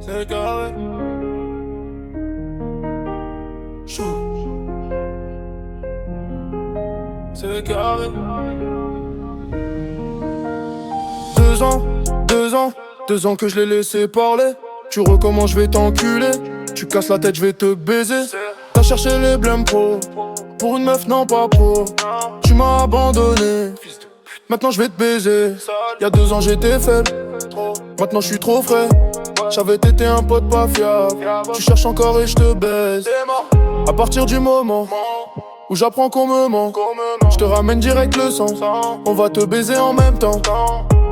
C'est carré. Chou. C'est carré. 2 ans que je l'ai laissé parler. Tu recommences, je vais t'enculer. Tu casses la tête, je vais te baiser. T'as cherché les blêmes pour une meuf, non pas pour. Tu m'as abandonné. Maintenant je vais te baiser. Y'a 2 ans j'étais faible. Maintenant je suis trop frais. J'avais été un pote pas fiable. Tu cherches encore et je te baise. À partir du moment où j'apprends qu'on me ment, je te ramène direct le sang. On va te baiser en même temps.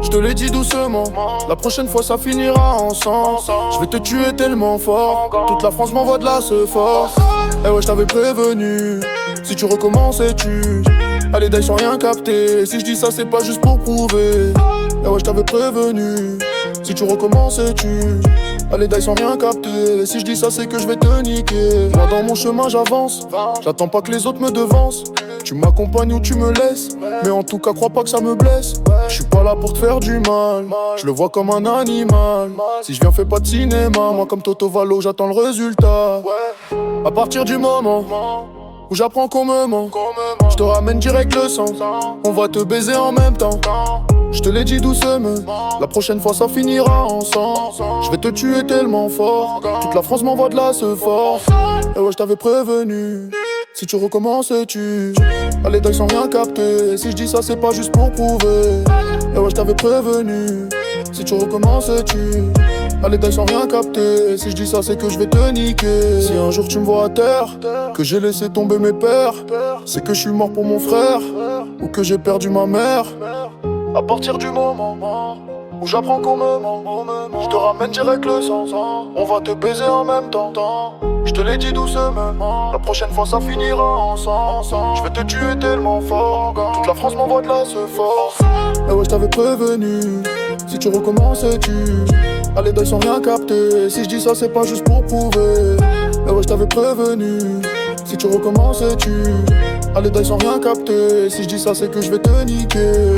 Je te l'ai dit doucement, la prochaine fois ça finira ensemble. Je vais te tuer tellement fort, toute la France m'envoie de la force. Eh ouais, je t'avais prévenu, si tu recommences et tu. Allez, d'ailleurs sans rien capter, si je dis ça c'est pas juste pour prouver. Eh ouais, je t'avais prévenu, si tu recommences et tu. Allez, d'ailleurs sans rien capter, si je dis ça c'est que je vais te niquer. Moi dans mon chemin j'avance, j'attends pas que les autres me devancent. Tu m'accompagnes ou tu me laisses, mais en tout cas crois pas que ça me blesse. Je suis pas là pour te faire du mal, je le vois comme un animal. Si je viens fais pas de cinéma, moi comme Toto Valo j'attends le résultat. À partir du moment où j'apprends qu'on me ment, je te ramène direct le sang. On va te baiser en même temps. Je te l'ai dit doucement, la prochaine fois ça finira ensemble. Je vais te tuer tellement fort, toute la France m'envoie de la force. Et ouais, je t'avais prévenu, si tu recommences tu. Allez, d'ailleurs sans rien capter, si je dis ça c'est pas juste pour prouver. Et ouais, je t'avais prévenu, si tu recommences tu. Allez, d'ailleurs sans rien capter, si je dis ça c'est que je vais te niquer. Si un jour tu me vois à terre, que j'ai laissé tomber mes pères, c'est que je suis mort pour mon frère, ou que j'ai perdu ma mère. À partir du moment où j'apprends qu'on me ment, je te ramène direct le sang. On va te baiser en même temps. Je te l'ai dit doucement, la prochaine fois ça finira ensemble. Je vais te tuer tellement fort, toute la France m'envoie de la force. Eh ouais, je t'avais prévenu, si tu recommences tu. Allez, d'ailleurs sans rien capter, si je dis ça c'est pas juste pour prouver. Eh ouais, je t'avais prévenu, si tu recommences tu. Allez, d'ailleurs sans rien capter, si je dis ça c'est que je vais te niquer.